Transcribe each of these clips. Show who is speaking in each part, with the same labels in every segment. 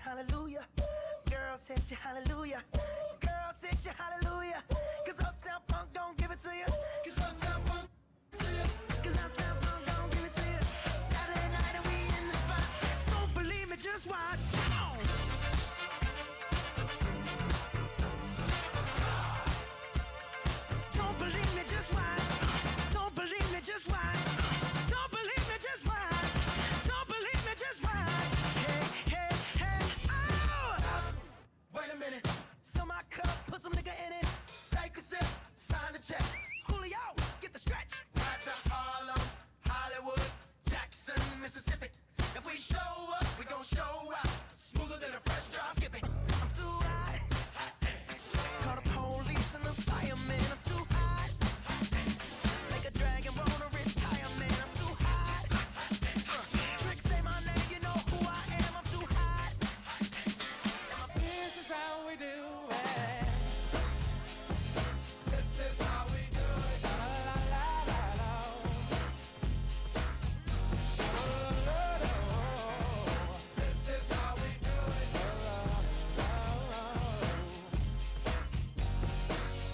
Speaker 1: hallelujah. Girls hit you, hallelujah. Girls hit you, hallelujah. Cause Uptown Funk don't give it to you. Cause Uptown Funk to you. Cause Uptown Funk don't give it to you. Saturday night and we in the spot. Don't believe me, just watch. Come on. Don't believe me, just watch. Don't believe me, just watch. Don't believe me, just watch. Don't believe me, just watch. Hey, hey, hey, oh! Stop. Wait a minute. Fill my cup, put some nigga in it. Take a sip, sign the check. Julio, get the stretch. Right to Harlem, Hollywood, Jackson, Mississippi. If we show up, we gon' show out. Smoother than a fresh drop skipping. I'm too hot. Call the police and the fireman. I'm too hot. Make a dragon roll to retirement. I'm too hot. Trick say my name, you know who I am. I'm too hot.
Speaker 2: This is how we do it. This is how we do it. La la la la la. This is how we do it.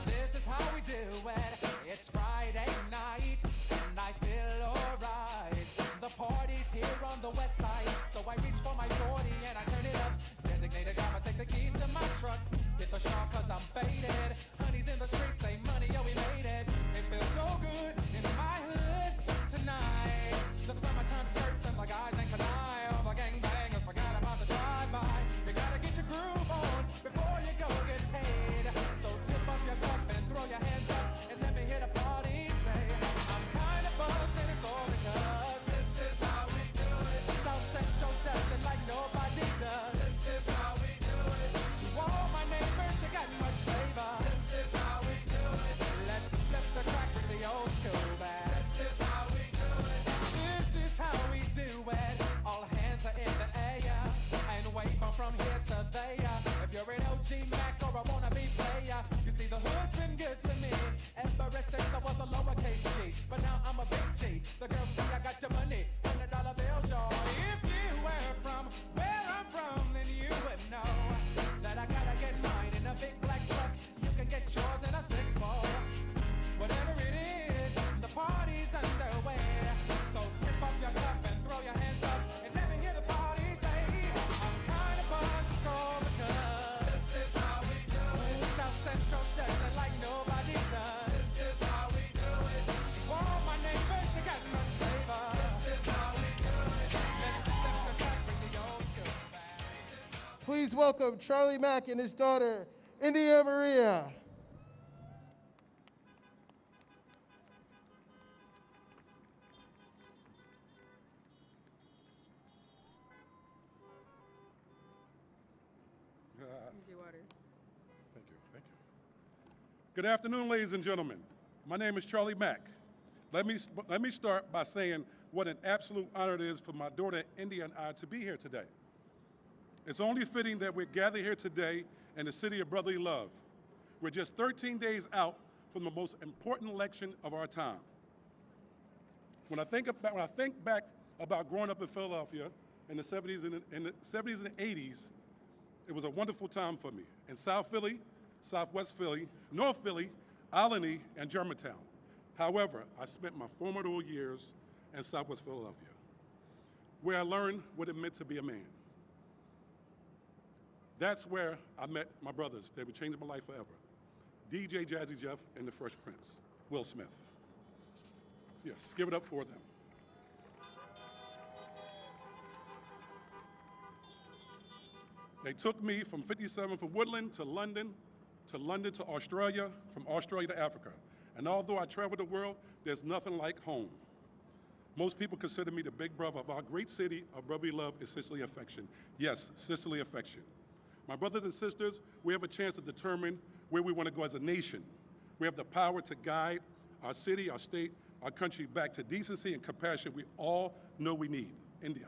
Speaker 2: This is how we do it. It's Friday night and I feel alright. The party's here on the west side, so I reach for my 40 and I turn it up. Designated driver, take the keys to my truck. Hit the shop cause I'm faded. Honey's in the streets, say money, yo, we made it. It feels so good in my hood tonight. The summertime skirts and the guys ain't canine. All the gangbangers forgot about the drive-by. You gotta get your groove on before you go get paid. So tip up your cup and throw your hands up and let me hear the party say, I'm kinda buzzed and it's all because this is how we do it. South Central does it like nobody does. This is how we do it. To all my neighbors, you got much flavor. This is how we do it. Let's flip the crack with the old school back. This is how we do it. This is how we do it. All hands are in the air and wave from here to there. If you're an OG Mack or a wannabe player, you see the hood's been good to me ever since I was a lowercase G. But now I'm a big G. The girls see I got the money, $100 bills, y'all. If you were from where I'm from, then you would know that I gotta get mine in a big black truck. You can get yours in a 6-ball. Whatever it is, the party's underway. So tip up your cup and throw your hands up and let me hear the party say, I'm kinda buzzed, it's all because this is how we do it. South Central does it like nobody does. This is how we do it. To all my neighbors, you got much flavor. This is how we do it. Let's step the back, bring the old school back.
Speaker 3: Please welcome Charlie Mack and his daughter, India Maria.
Speaker 4: Here's your water.
Speaker 5: Thank you, thank you. Good afternoon, ladies and gentlemen. My name is Charlie Mack. Let me start by saying what an absolute honor it is for my daughter India and I to be here today. It's only fitting that we're gathered here today in the city of brotherly love. We're just 13 days out from the most important election of our time. When I think back about growing up in Philadelphia in the 70s and the 80s, it was a wonderful time for me. In South Philly, Southwest Philly, North Philly, Albany, and Germantown. However, I spent my formative years in Southwest Philadelphia, where I learned what it meant to be a man. That's where I met my brothers. They would change my life forever. DJ Jazzy Jeff and the Fresh Prince, Will Smith. Yes, give it up for them. They took me from 57 from Woodland to London to Australia, from Australia to Africa. And although I traveled the world, there's nothing like home. Most people consider me the big brother of our great city of brotherly love and sisterly affection. Yes, sisterly affection. My brothers and sisters, we have a chance to determine where we want to go as a nation. We have the power to guide our city, our state, our country back to decency and compassion we all know we need. India.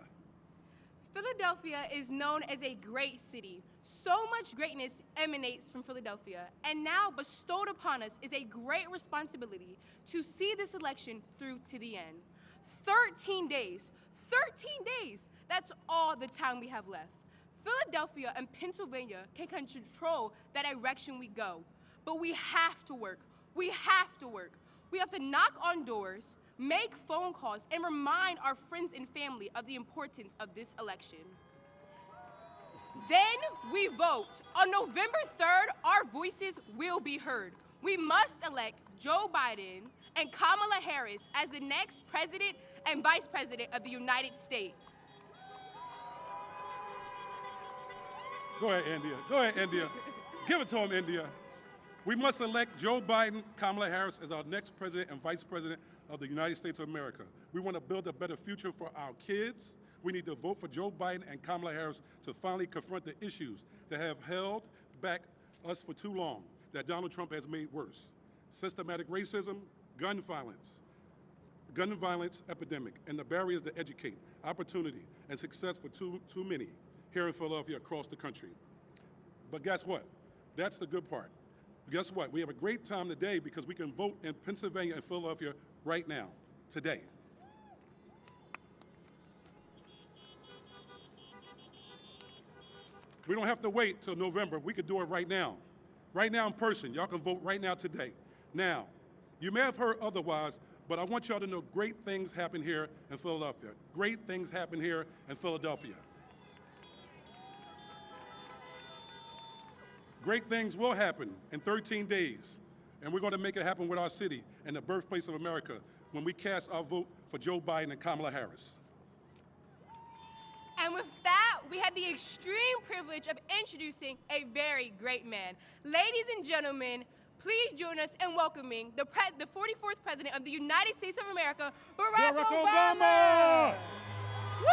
Speaker 4: Philadelphia is known as a great city. So much greatness emanates from Philadelphia, and now bestowed upon us is a great responsibility to see this election through to the end. 13 days, 13 days, that's all the time we have left. Philadelphia and Pennsylvania can control that direction we go. But we have to work. We have to work. We have to knock on doors, make phone calls, and remind our friends and family of the importance of this election. Then we vote. On November 3rd, our voices will be heard. We must elect Joe Biden and Kamala Harris as the next president and vice president of the United States.
Speaker 5: Go ahead, India. Go ahead, India. Give it to him, India. We must elect Joe Biden, Kamala Harris as our next president and vice president of the United States of America. We want to build a better future for our kids. We need to vote for Joe Biden and Kamala Harris to finally confront the issues that have held back us for too long, that Donald Trump has made worse. Systematic racism, gun violence epidemic, and the barriers to educate, opportunity, and success for too many here in Philadelphia, across the country. But guess what? That's the good part. Guess what? We have a great time today because we can vote in Pennsylvania and Philadelphia right now, today. We don't have to wait till November. We could do it right now. Right now in person. Y'all can vote right now today. Now, you may have heard otherwise, but I want y'all to know great things happen here in Philadelphia. Great things happen here in Philadelphia. Great things will happen in 13 days, and we're going to make it happen with our city and the birthplace of America when we cast our vote for Joe Biden and Kamala Harris.
Speaker 4: And with that, we have the extreme privilege of introducing a very great man. Ladies and gentlemen, please join us in welcoming the 44th President of the United States of America, Barack Obama! Woo!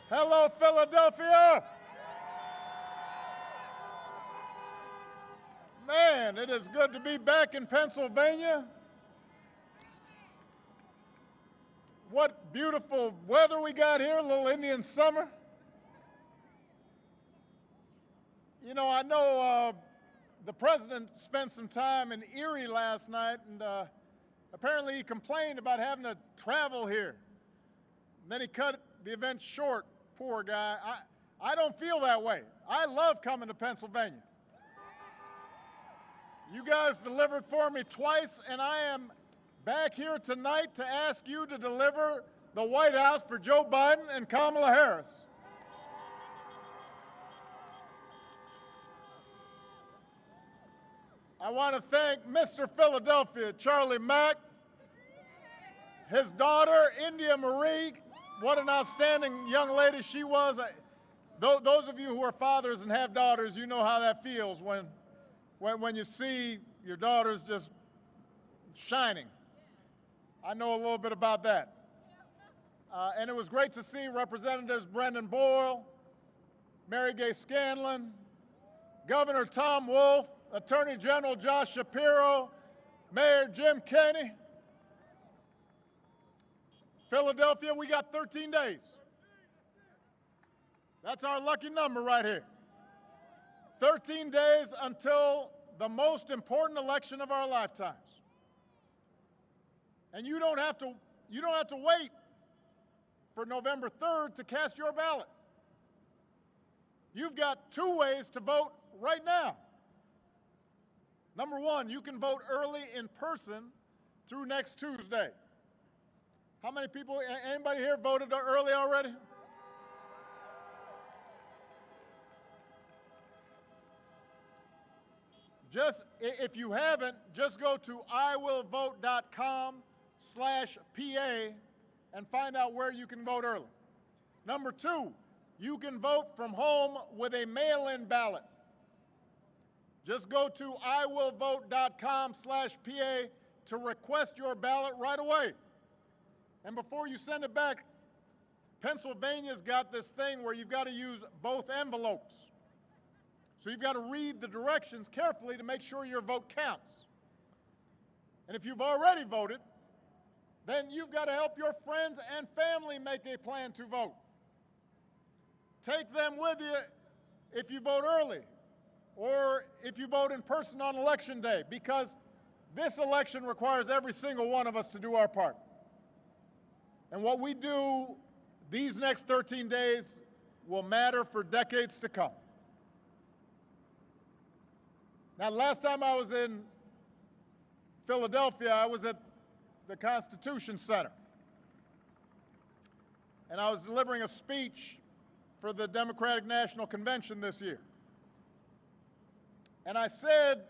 Speaker 3: Hello, Philadelphia. Man, it is good to be back in Pennsylvania. What beautiful weather we got here, a little Indian summer. You know, I know the president spent some time in Erie last night, and apparently he complained about having to travel here. And then he cut the event short. Poor guy. I don't feel that way. I love coming to Pennsylvania. You guys delivered for me twice, and I am back here tonight to ask you to deliver the White House for Joe Biden and Kamala Harris. I want to thank Mr. Philadelphia, Charlie Mack, his daughter, India Marie. What an outstanding young lady she was. Those of you who are fathers and have daughters, you know how that feels when you see your daughters just shining. I know a little bit about that. And it was great to see Representatives Brendan Boyle, Mary Gay Scanlon, Governor Tom Wolf, Attorney General Josh Shapiro, Mayor Jim Kenney. Philadelphia, we got 13 days. That's our lucky number right here. 13 days until the most important election of our lifetimes. And you don't have to wait for November 3rd to cast your ballot. You've got two ways to vote right now. Number one, you can vote early in person through next Tuesday. How many people, anybody here voted early already? If you haven't, just go to iwillvote.com/PA and find out where you can vote early. Number two, you can vote from home with a mail-in ballot. Just go to iwillvote.com/PA to request your ballot right away. And before you send it back, Pennsylvania's got this thing where you've got to use both envelopes. So you've got to read the directions carefully to make sure your vote counts. And if you've already voted, then you've got to help your friends and family make a plan to vote. Take them with you if you vote early or if you vote in person on election day, because this election requires every single one of us to do our part. And what we do these next 13 days will matter for decades to come. Now, last time I was in Philadelphia, I was at the Constitution Center. And I was delivering a speech for the Democratic National Convention this year. And I said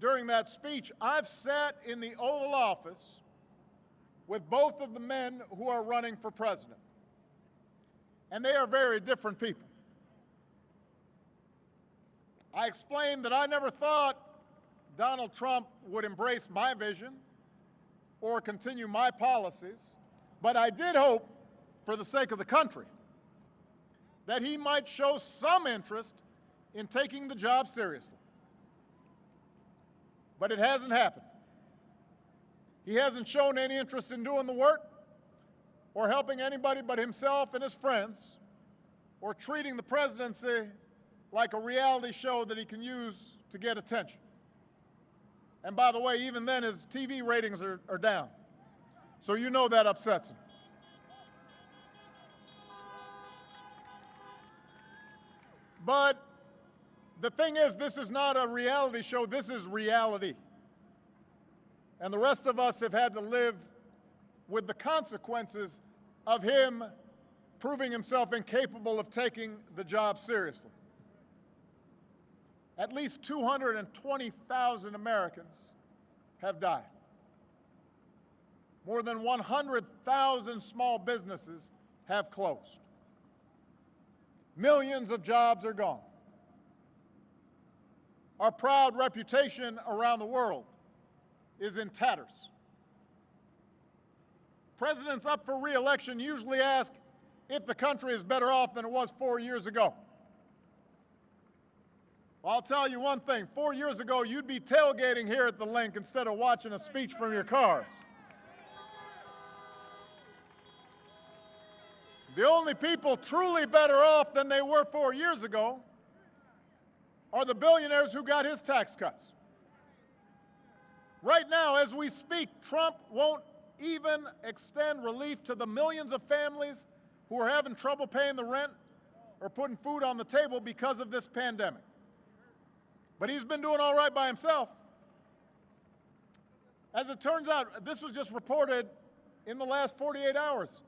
Speaker 3: during that speech, I've sat in the Oval Office with both of the men who are running for president. And they are very different people. I explained that I never thought Donald Trump would embrace my vision or continue my policies, but I did hope, for the sake of the country, that he might show some interest in taking the job seriously. But it hasn't happened. He hasn't shown any interest in doing the work or helping anybody but himself and his friends, or treating the presidency like a reality show that he can use to get attention. And by the way, even then his TV ratings are down. So you know that upsets him. But the thing is, this is not a reality show, this is reality. And the rest of us have had to live with the consequences of him proving himself incapable of taking the job seriously. At least 220,000 Americans have died. More than 100,000 small businesses have closed. Millions of jobs are gone. Our proud reputation around the world is in tatters. Presidents up for re-election usually ask if the country is better off than it was 4 years ago. Well, I'll tell you one thing. 4 years ago, you'd be tailgating here at the Link instead of watching a speech from your cars. The only people truly better off than they were 4 years ago are the billionaires who got his tax cuts. Right now, as we speak, Trump won't even extend relief to the millions of families who are having trouble paying the rent or putting food on the table because of this pandemic. But he's been doing all right by himself. As it turns out, this was just reported in the last 48 hours.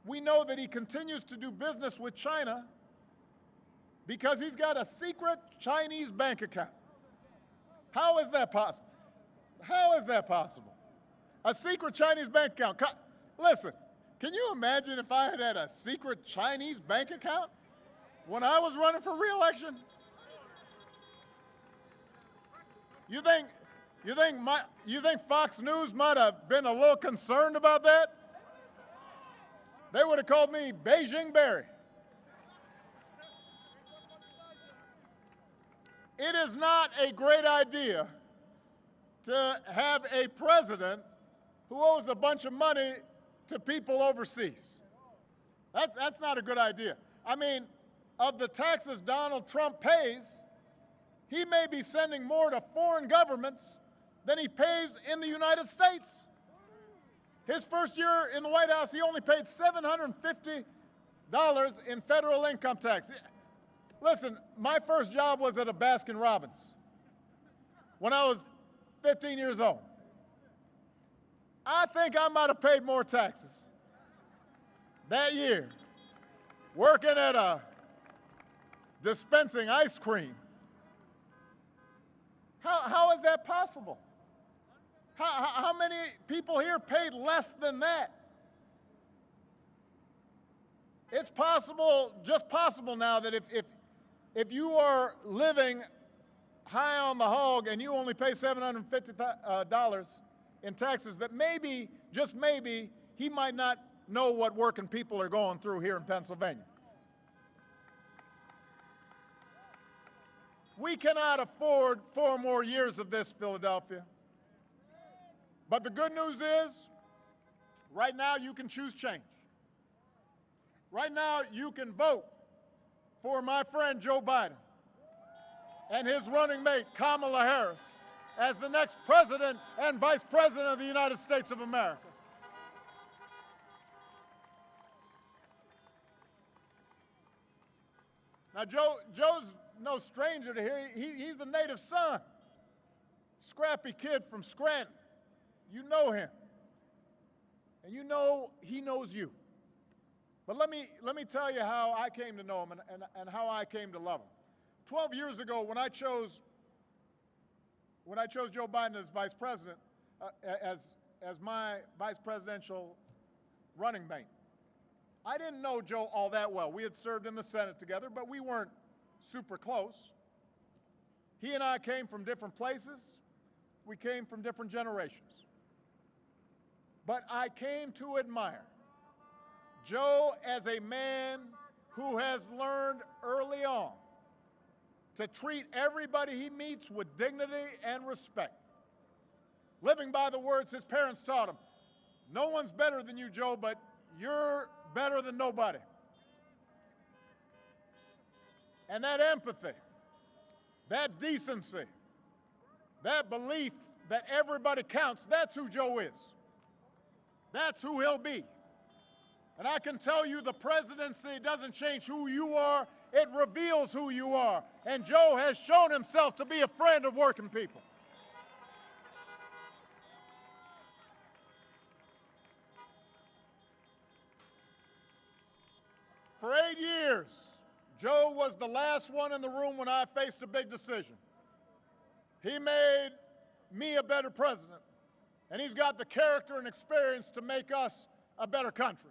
Speaker 3: We know that he continues to do business with China because he's got a secret Chinese bank account. How is that possible? How is that possible? A secret Chinese bank account. Listen, can you imagine if I had a secret Chinese bank account when I was running for re-election? You think Fox News might have been a little concerned about that? They would have called me Beijing Barry. It is not a great idea to have a president who owes a bunch of money to people overseas. That's not a good idea. I mean, of the taxes Donald Trump pays, he may be sending more to foreign governments than he pays in the United States. His first year in the White House, he only paid $750 in federal income tax. Listen, my first job was at a Baskin Robbins when I was 15 years old. I think I might have paid more taxes that year working at a dispensing ice cream. How is that possible? How many people here paid less than that? It's possible, just possible now, that if you are living high on the hog and you only pay $750 in taxes, that maybe, just maybe, he might not know what working people are going through here in Pennsylvania. We cannot afford 4 more years of this, Philadelphia. But the good news is, right now you can choose change. Right now you can vote for my friend Joe Biden and his running mate Kamala Harris as the next president and vice president of the United States of America. Now, Joe's no stranger to here. He's a native son, scrappy kid from Scranton. You know him, and you know he knows you. But let me tell you how I came to know him and how I came to love him. 12 years ago, when I chose Joe Biden as vice president, as my vice presidential running mate, I didn't know Joe all that well. We had served in the Senate together, but we weren't super close. He and I came from different places. We came from different generations. But I came to admire Joe as a man who has learned early on to treat everybody he meets with dignity and respect. Living by the words his parents taught him, no one's better than you, Joe, but you're better than nobody. And that empathy, that decency, that belief that everybody counts, that's who Joe is. That's who he'll be. And I can tell you the presidency doesn't change who you are, it reveals who you are. And Joe has shown himself to be a friend of working people. For 8 years, Joe was the last one in the room when I faced a big decision. He made me a better president, and he's got the character and experience to make us a better country.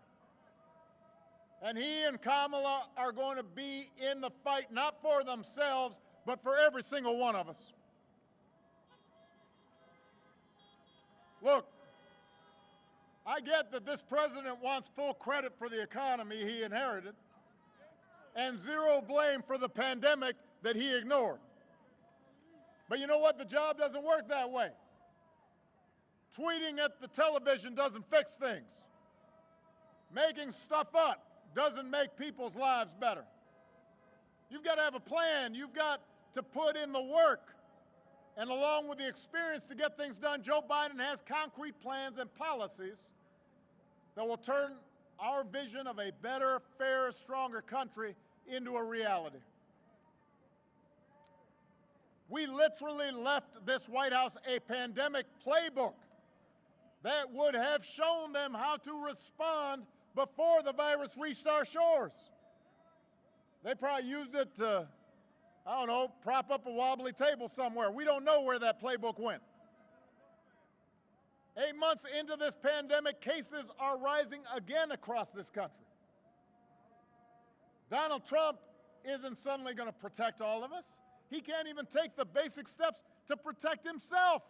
Speaker 3: And he and Kamala are going to be in the fight, not for themselves, but for every single one of us. Look, I get that this president wants full credit for the economy he inherited and zero blame for the pandemic that he ignored. But you know what? The job doesn't work that way. Tweeting at the television doesn't fix things. Making stuff up doesn't make people's lives better. You've got to have a plan. You've got to put in the work. And along with the experience to get things done, Joe Biden has concrete plans and policies that will turn our vision of a better, fairer, stronger country into a reality. We literally left this White House a pandemic playbook that would have shown them how to respond before the virus reached our shores. They probably used it to, I don't know, prop up a wobbly table somewhere. We don't know where that playbook went. 8 months into this pandemic, cases are rising again across this country. Donald Trump isn't suddenly going to protect all of us. He can't even take the basic steps to protect himself.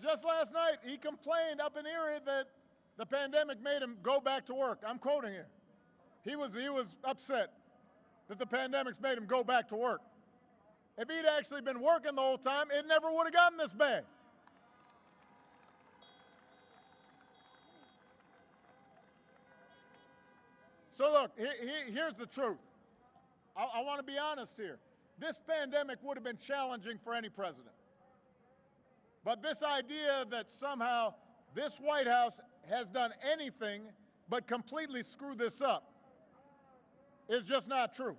Speaker 3: Just last night, he complained up in Erie that the pandemic made him go back to work. I'm quoting here. He was upset that the pandemic's made him go back to work. If he'd actually been working the whole time, it never would have gotten this bad. So look, here's the truth. I want to be honest here. This pandemic would have been challenging for any president. But this idea that somehow this White House has done anything but completely screw this up is just not true.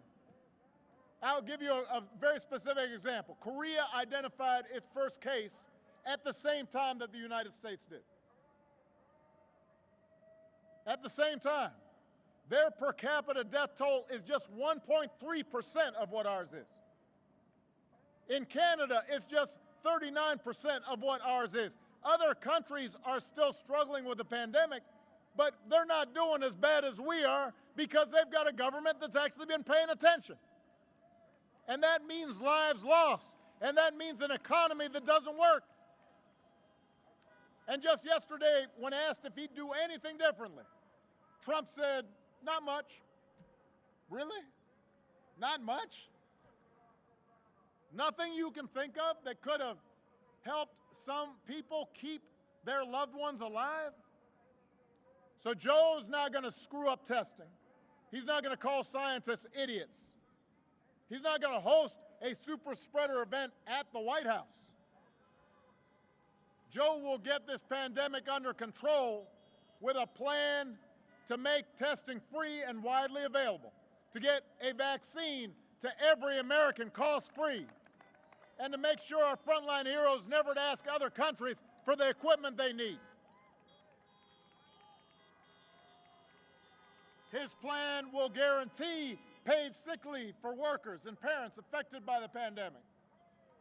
Speaker 3: I'll give you a very specific example. Korea identified its first case at the same time that the United States did. At the same time. Their per capita death toll is just 1.3% of what ours is. In Canada, it's just 39% of what ours is. Other countries are still struggling with the pandemic, but they're not doing as bad as we are because they've got a government that's actually been paying attention. And that means lives lost, and that means an economy that doesn't work. And just yesterday, when asked if he'd do anything differently, Trump said, not much. Really? Not much? Nothing you can think of that could have helped some people keep their loved ones alive? So Joe's not going to screw up testing. He's not going to call scientists idiots. He's not going to host a super spreader event at the White House. Joe will get this pandemic under control with a plan to make testing free and widely available, to get a vaccine to every American cost-free, and to make sure our frontline heroes never to ask other countries for the equipment they need. His plan will guarantee paid sick leave for workers and parents affected by the pandemic,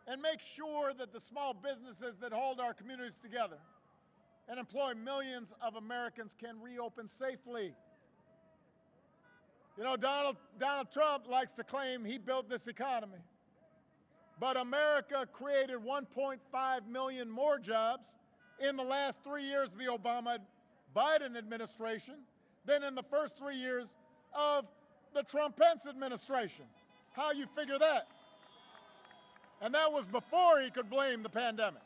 Speaker 3: and make sure that the small businesses that hold our communities together and employ millions of Americans can reopen safely. You know, Donald Trump likes to claim he built this economy, but America created 1.5 million more jobs in the last 3 years of the Obama-Biden administration than in the first 3 years of the Trump-Pence administration. How you figure that? And that was before he could blame the pandemic.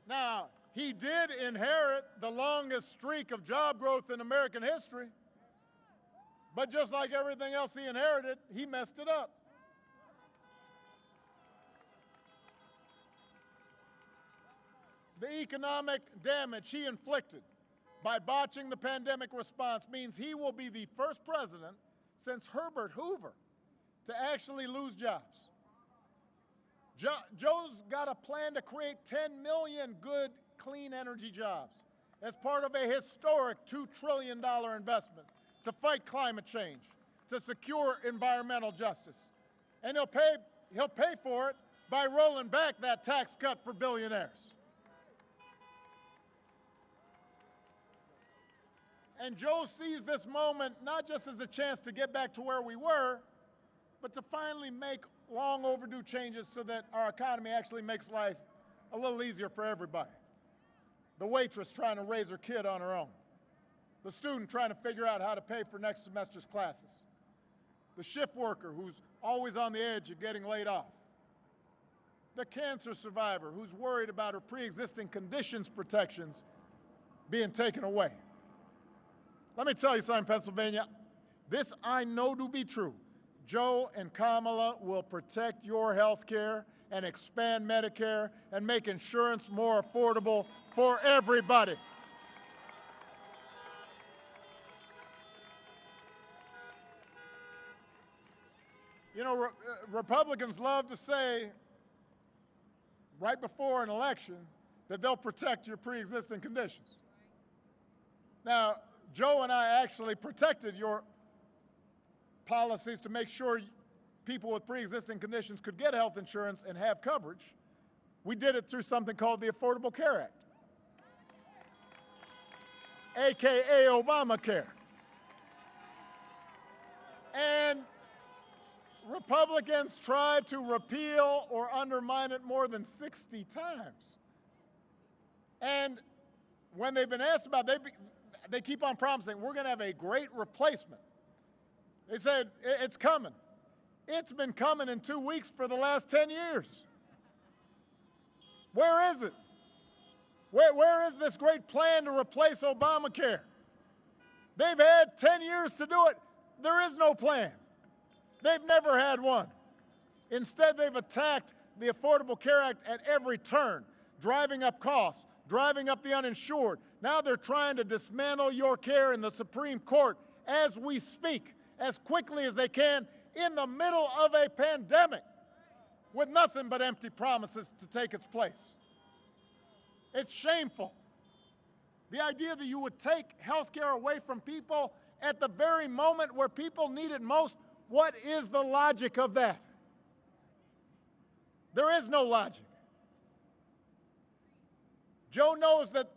Speaker 3: Now, he did inherit the longest streak of job growth in American history, but just like everything else he inherited, he messed it up. The economic damage he inflicted by botching the pandemic response means he will be the first president since Herbert Hoover to actually lose jobs. Joe's got a plan to create 10 million good, clean energy jobs as part of a historic $2 trillion investment to fight climate change, to secure environmental justice. And he'll pay for it by rolling back that tax cut for billionaires. And Joe sees this moment not just as a chance to get back to where we were, but to finally make long overdue changes so that our economy actually makes life a little easier for everybody. The waitress trying to raise her kid on her own. The student trying to figure out how to pay for next semester's classes. The shift worker who's always on the edge of getting laid off. The cancer survivor who's worried about her pre-existing conditions protections being taken away. Let me tell you something, Pennsylvania. This I know to be true. Joe and Kamala will protect your health care and expand Medicare and make insurance more affordable for everybody. You know, Republicans love to say right before an election that they'll protect your pre-existing conditions. Now, Joe and I actually protected your policies to make sure people with pre-existing conditions could get health insurance and have coverage. We did it through something called the Affordable Care Act, AKA Obamacare. And Republicans tried to repeal or undermine it more than 60 times. And when they've been asked about it, they keep on promising, we're going to have a great replacement. They said, it's coming. It's been coming in 2 weeks for the last 10 years. Where is it? Where is this great plan to replace Obamacare? They've had 10 years to do it. There is no plan. They've never had one. Instead, they've attacked the Affordable Care Act at every turn, driving up costs, driving up the uninsured. Now they're trying to dismantle your care in the Supreme Court as we speak, as quickly as they can, in the middle of a pandemic, with nothing but empty promises to take its place. It's shameful. The idea that you would take health care away from people at the very moment where people need it most, what is the logic of that? There is no logic. Joe knows that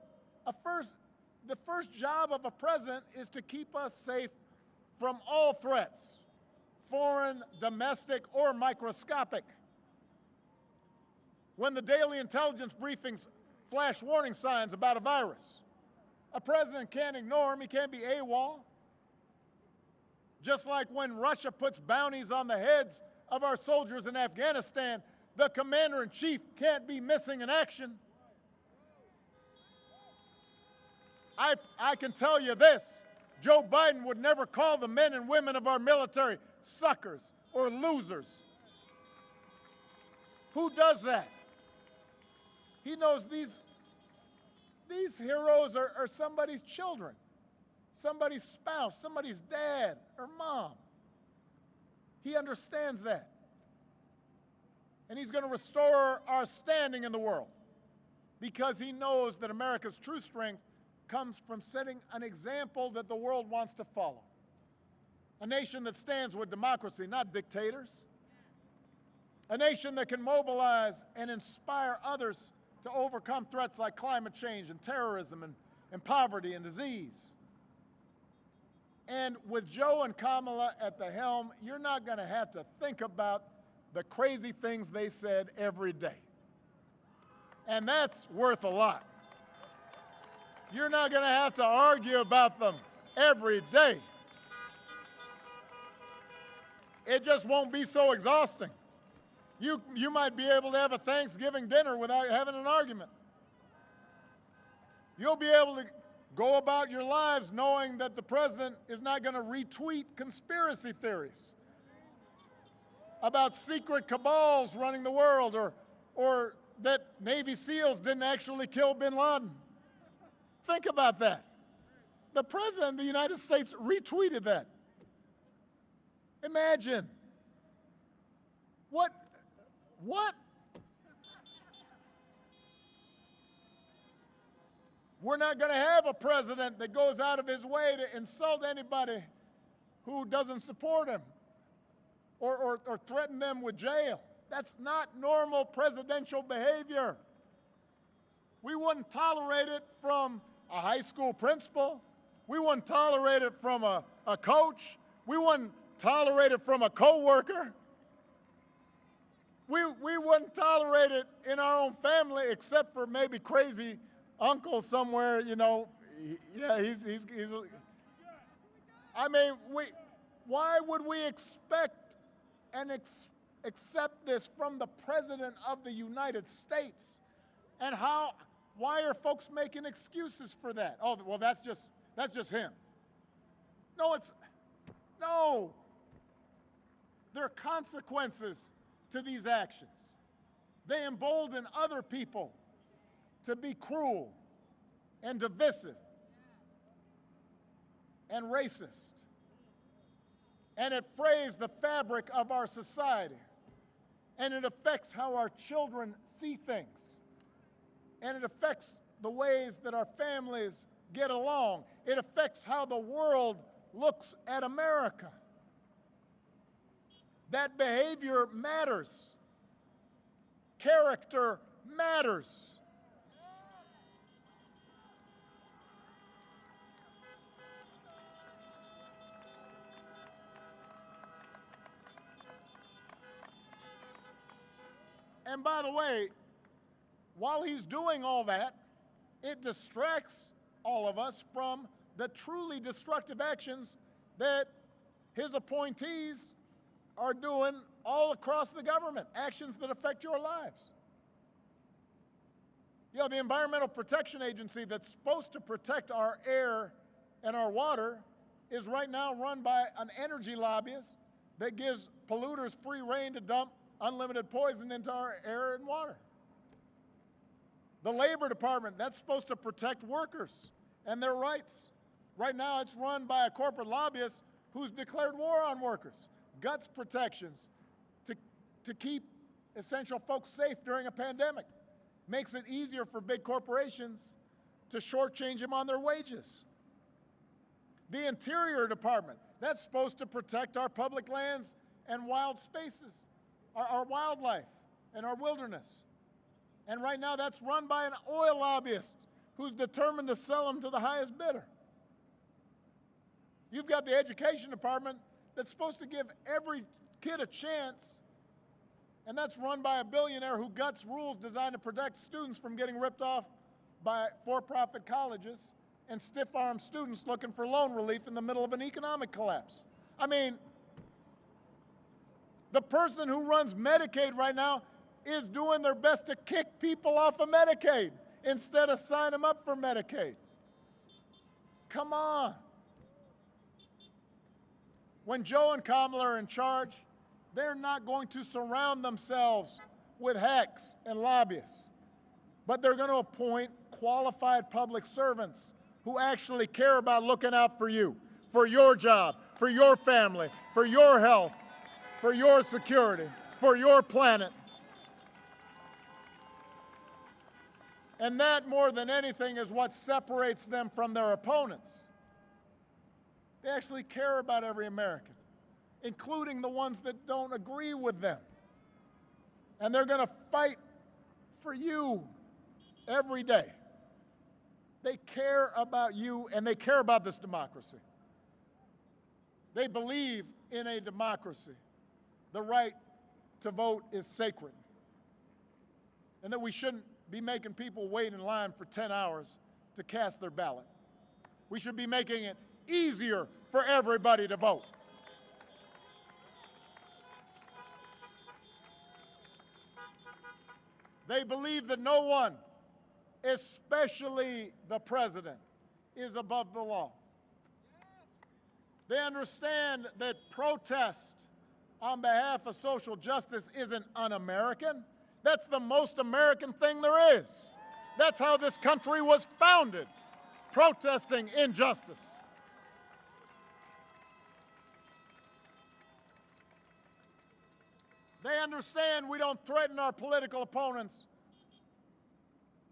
Speaker 3: the first job of a president is to keep us safe from all threats, foreign, domestic, or microscopic. When the daily intelligence briefings flash warning signs about a virus, A president can't ignore him. He can't be AWOL. Just like when Russia puts bounties on the heads of our soldiers in Afghanistan, the commander-in-chief can't be missing in action. I can tell you this, Joe Biden would never call the men and women of our military suckers or losers. Who does that? He knows these heroes are somebody's children, somebody's spouse, somebody's dad or mom. He understands that. And he's going to restore our standing in the world because he knows that America's true strength comes from setting an example that the world wants to follow. A nation that stands with democracy, not dictators. A nation that can mobilize and inspire others to overcome threats like climate change and terrorism and poverty and disease. And with Joe and Kamala at the helm, you're not going to have to think about the crazy things they said every day. And that's worth a lot. You're not going to have to argue about them every day. It just won't be so exhausting. You might be able to have a Thanksgiving dinner without having an argument. You'll be able to go about your lives knowing that the president is not going to retweet conspiracy theories about secret cabals running the world or that Navy SEALs didn't actually kill bin Laden. Think about that. The President of the United States retweeted that. Imagine. What? We're not going to have a president that goes out of his way to insult anybody who doesn't support him or threaten them with jail. That's not normal presidential behavior. We wouldn't tolerate it from a high school principal. We wouldn't tolerate it from a coach. We wouldn't tolerate it from a coworker. We wouldn't tolerate it in our own family except for maybe crazy uncle somewhere, you know. Yeah, he's I mean, why would we expect and accept this from the President of the United States? And why are folks making excuses for that? Oh, well, that's just him. No. There are consequences to these actions. They embolden other people to be cruel and divisive and racist. And it frays the fabric of our society. And it affects how our children see things. And it affects the ways that our families get along. It affects how the world looks at America. That behavior matters. Character matters. And by the way, while he's doing all that, it distracts all of us from the truly destructive actions that his appointees are doing all across the government, actions that affect your lives. You know, the Environmental Protection Agency that's supposed to protect our air and our water is right now run by an energy lobbyist that gives polluters free rein to dump unlimited poison into our air and water. The Labor Department, that's supposed to protect workers and their rights. Right now it's run by a corporate lobbyist who's declared war on workers. Guts protections to keep essential folks safe during a pandemic. Makes it easier for big corporations to shortchange them on their wages. The Interior Department, that's supposed to protect our public lands and wild spaces, our wildlife and our wilderness. And right now that's run by an oil lobbyist who's determined to sell them to the highest bidder. You've got the Education Department that's supposed to give every kid a chance, and that's run by a billionaire who guts rules designed to protect students from getting ripped off by for-profit colleges and stiff-armed students looking for loan relief in the middle of an economic collapse. I mean, the person who runs Medicaid right now is doing their best to kick people off of Medicaid instead of sign them up for Medicaid. Come on. When Joe and Kamala are in charge, they're not going to surround themselves with hacks and lobbyists, but they're going to appoint qualified public servants who actually care about looking out for you, for your job, for your family, for your health, for your security, for your planet. And that, more than anything, is what separates them from their opponents. They actually care about every American, including the ones that don't agree with them. And they're going to fight for you every day. They care about you, and they care about this democracy. They believe in a democracy. The right to vote is sacred, and that we shouldn't be making people wait in line for 10 hours to cast their ballot. We should be making it easier for everybody to vote. They believe that no one, especially the president, is above the law. They understand that protest on behalf of social justice isn't un-American. That's the most American thing there is. That's how this country was founded, protesting injustice. They understand we don't threaten our political opponents,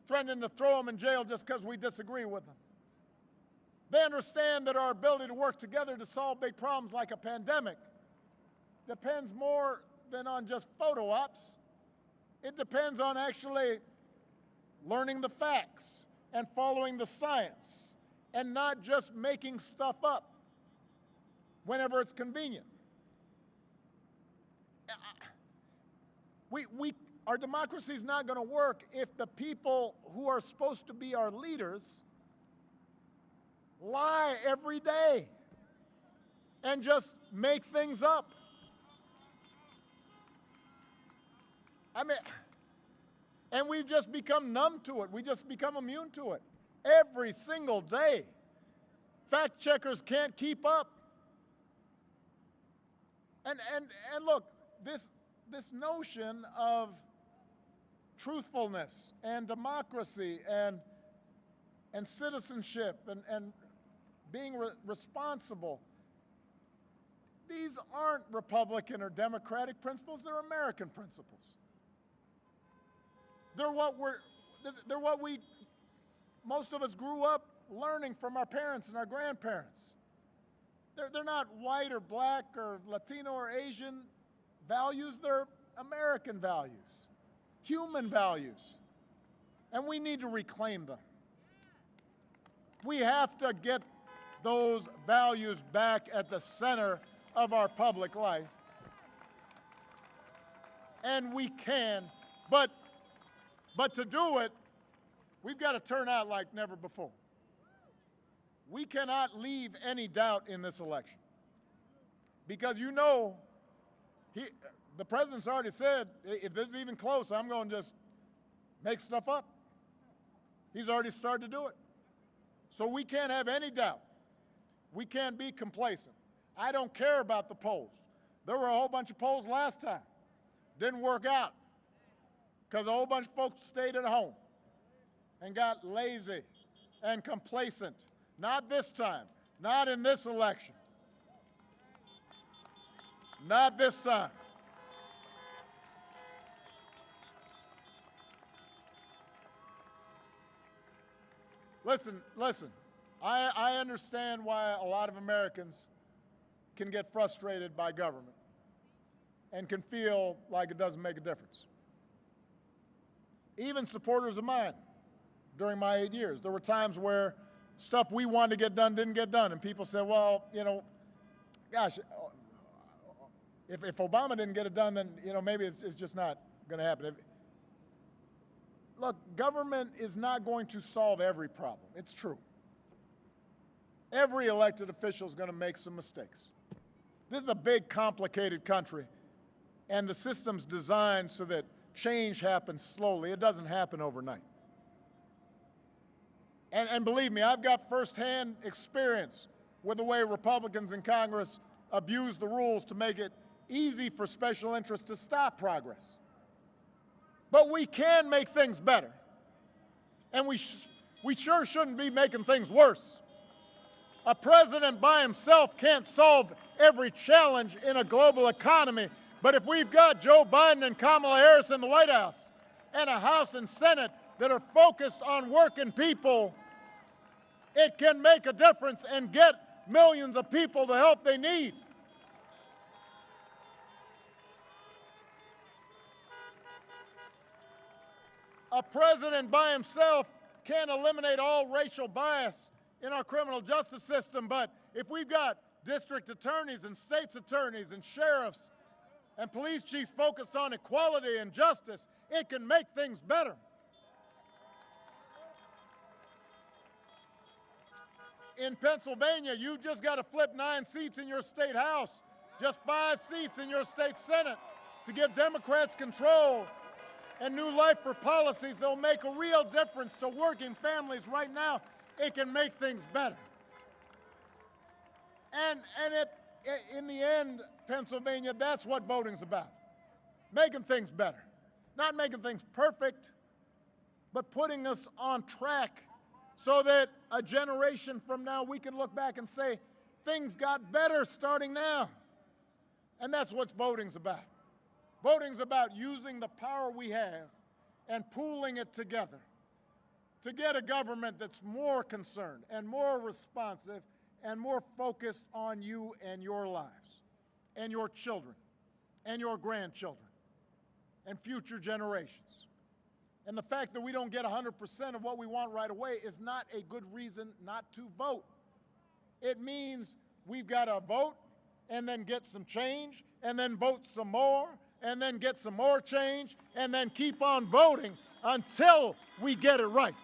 Speaker 3: threatening to throw them in jail just because we disagree with them. They understand that our ability to work together to solve big problems like a pandemic depends more than on just photo ops. It depends on actually learning the facts and following the science and not just making stuff up whenever it's convenient. Our democracy is not going to work if the people who are supposed to be our leaders lie every day and just make things up. I mean, and we've just become numb to it. We just become immune to it. Every single day, fact checkers can't keep up. And look, this notion of truthfulness and democracy and citizenship and being responsible, these aren't Republican or Democratic principles, they're American principles. They're what we, most of us grew up learning from our parents and our grandparents. They're not white or black or Latino or Asian values, they're American values, human values, and we need to reclaim them. We have to get those values back at the center of our public life, and we can, but to do it, we've got to turn out like never before. We cannot leave any doubt in this election, because you know, the president's already said, if this is even close, I'm going to just make stuff up. He's already started to do it. So we can't have any doubt. We can't be complacent. I don't care about the polls. There were a whole bunch of polls last time. Didn't work out because a whole bunch of folks stayed at home and got lazy and complacent. Not this time. Not in this election. Not this time. Listen, I understand why a lot of Americans can get frustrated by government and can feel like it doesn't make a difference. Even supporters of mine, during my 8 years, there were times where stuff we wanted to get done didn't get done, and people said, well, you know, gosh, if Obama didn't get it done, then, you know, maybe it's just not going to happen. Look, government is not going to solve every problem. It's true. Every elected official is going to make some mistakes. This is a big, complicated country, and the system's designed so that change happens slowly. It doesn't happen overnight. And believe me, I've got firsthand experience with the way Republicans in Congress abuse the rules to make it easy for special interests to stop progress. But we can make things better. And we sure shouldn't be making things worse. A president by himself can't solve every challenge in a global economy, but if we've got Joe Biden and Kamala Harris in the White House and a House and Senate that are focused on working people, it can make a difference and get millions of people the help they need. A president by himself can't eliminate all racial bias in our criminal justice system, but if we've got district attorneys and state's attorneys and sheriffs and police chiefs focused on equality and justice, it can make things better. In Pennsylvania, you just got to flip 9 seats in your state house, just 5 seats in your state senate to give Democrats control and new life for policies that will make a real difference to working families right now. It can make things better. And in the end, Pennsylvania, that's what voting's about. Making things better. Not making things perfect, but putting us on track so that a generation from now we can look back and say, things got better starting now. And that's what voting's about. Voting's about using the power we have and pooling it together to get a government that's more concerned and more responsive and more focused on you and your lives and your children and your grandchildren and future generations. And the fact that we don't get 100% of what we want right away is not a good reason not to vote. It means we've got to vote and then get some change and then vote some more and then get some more change and then keep on voting until we get it right.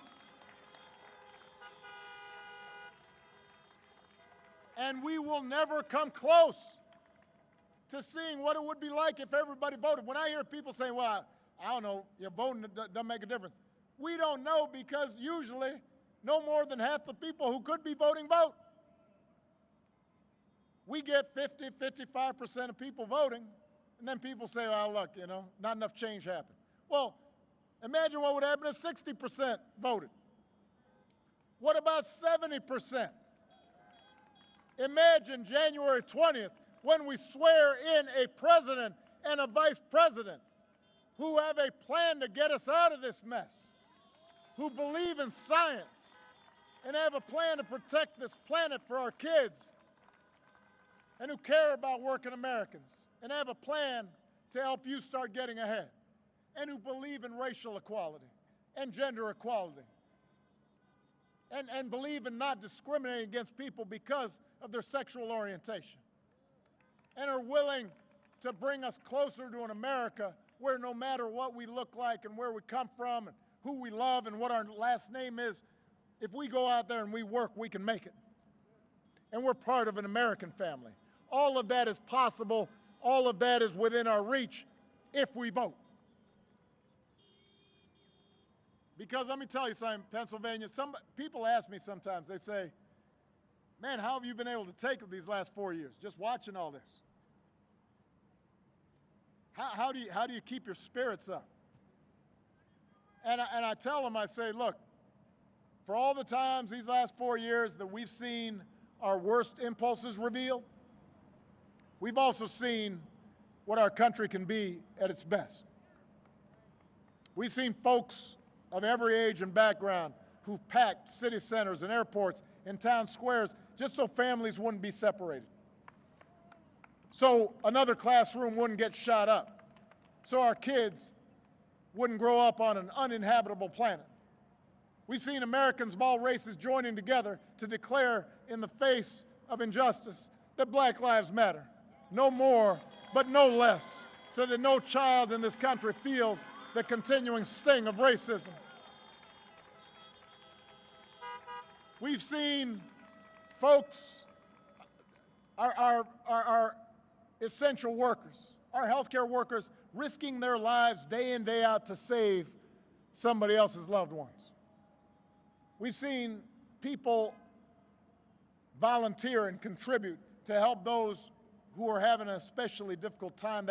Speaker 3: And we will never come close to seeing what it would be like if everybody voted. When I hear people saying, well, I don't know, your voting doesn't make a difference. We don't know because usually no more than half the people who could be voting vote. We get 50, 55% of people voting, and then people say, well, look, you know, not enough change happened. Well, imagine what would happen if 60% voted. What about 70%? Imagine January 20th when we swear in a president and a vice president who have a plan to get us out of this mess, who believe in science and have a plan to protect this planet for our kids, and who care about working Americans and have a plan to help you start getting ahead, and who believe in racial equality and gender equality and believe in not discriminating against people because of their sexual orientation, and are willing to bring us closer to an America where no matter what we look like and where we come from and who we love and what our last name is, if we go out there and we work, we can make it. And we're part of an American family. All of that is possible. All of that is within our reach if we vote. Because let me tell you something, Pennsylvania, some people ask me sometimes, they say, man, how have you been able to take it these last 4 years, just watching all this? How do you keep your spirits up? And I tell them, I say, look, for all the times these last 4 years that we've seen our worst impulses revealed, we've also seen what our country can be at its best. We've seen folks of every age and background who've packed city centers and airports and town squares just so families wouldn't be separated, so another classroom wouldn't get shot up, so our kids wouldn't grow up on an uninhabitable planet. We've seen Americans of all races joining together to declare in the face of injustice that Black Lives Matter, no more but no less, so that no child in this country feels the continuing sting of racism. We've seen folks, our essential workers, our healthcare workers risking their lives day in, day out to save somebody else's loved ones. We've seen people volunteer and contribute to help those who are having an especially difficult time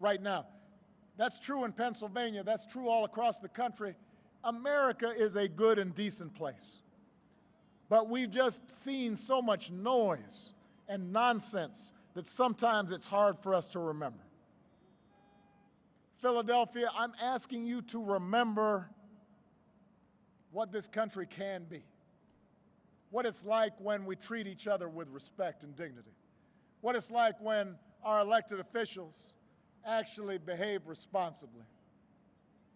Speaker 3: right now. That's true in Pennsylvania. That's true all across the country. America is a good and decent place. But we've just seen so much noise and nonsense that sometimes it's hard for us to remember. Philadelphia, I'm asking you to remember what this country can be, what it's like when we treat each other with respect and dignity, what it's like when our elected officials actually behave responsibly.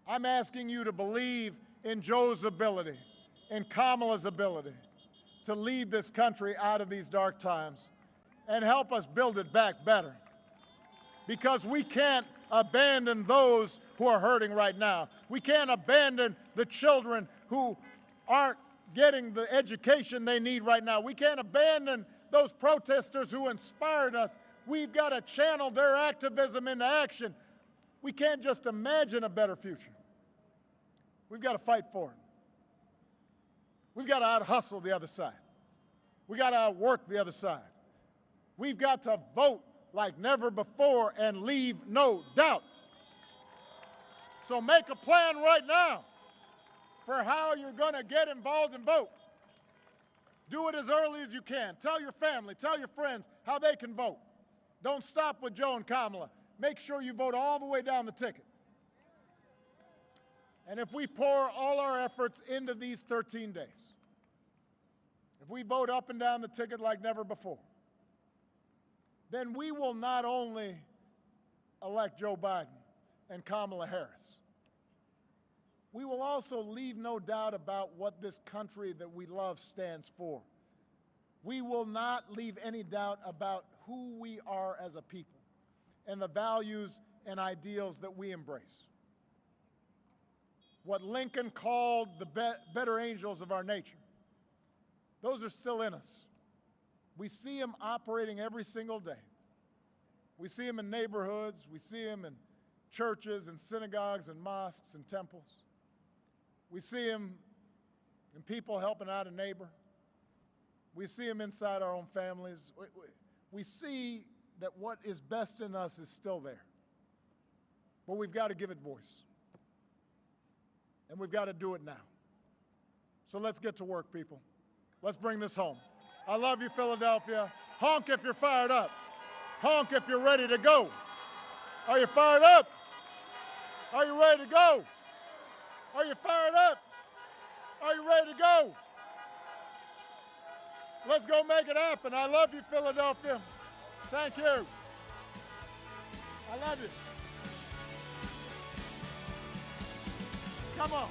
Speaker 3: I'm asking you to believe in Joe's ability, in Kamala's ability to lead this country out of these dark times and help us build it back better. Because we can't abandon those who are hurting right now. We can't abandon the children who aren't getting the education they need right now. We can't abandon those protesters who inspired us. We've got to channel their activism into action. We can't just imagine a better future. We've got to fight for it. We've got to out-hustle the other side. We've got to outwork the other side. We've got to vote like never before and leave no doubt. So make a plan right now for how you're going to get involved and vote. Do it as early as you can. Tell your family, tell your friends how they can vote. Don't stop with Joe and Kamala. Make sure you vote all the way down the ticket. And if we pour all our efforts into these 13 days, if we vote up and down the ticket like never before, then we will not only elect Joe Biden and Kamala Harris, we will also leave no doubt about what this country that we love stands for. We will not leave any doubt about who we are as a people and the values and ideals that we embrace. What Lincoln called the better angels of our nature, those are still in us. We see them operating every single day. We see them in neighborhoods. We see them in churches and synagogues and mosques and temples. We see them in people helping out a neighbor. We see them inside our own families. We see that what is best in us is still there. But we've got to give it voice. And we've got to do it now. So let's get to work, people. Let's bring this home. I love you, Philadelphia. Honk if you're fired up. Honk if you're ready to go. Are you fired up? Are you ready to go? Are you fired up? Are you ready to go? Let's go make it happen. I love you, Philadelphia. Thank you. I love you. Come on.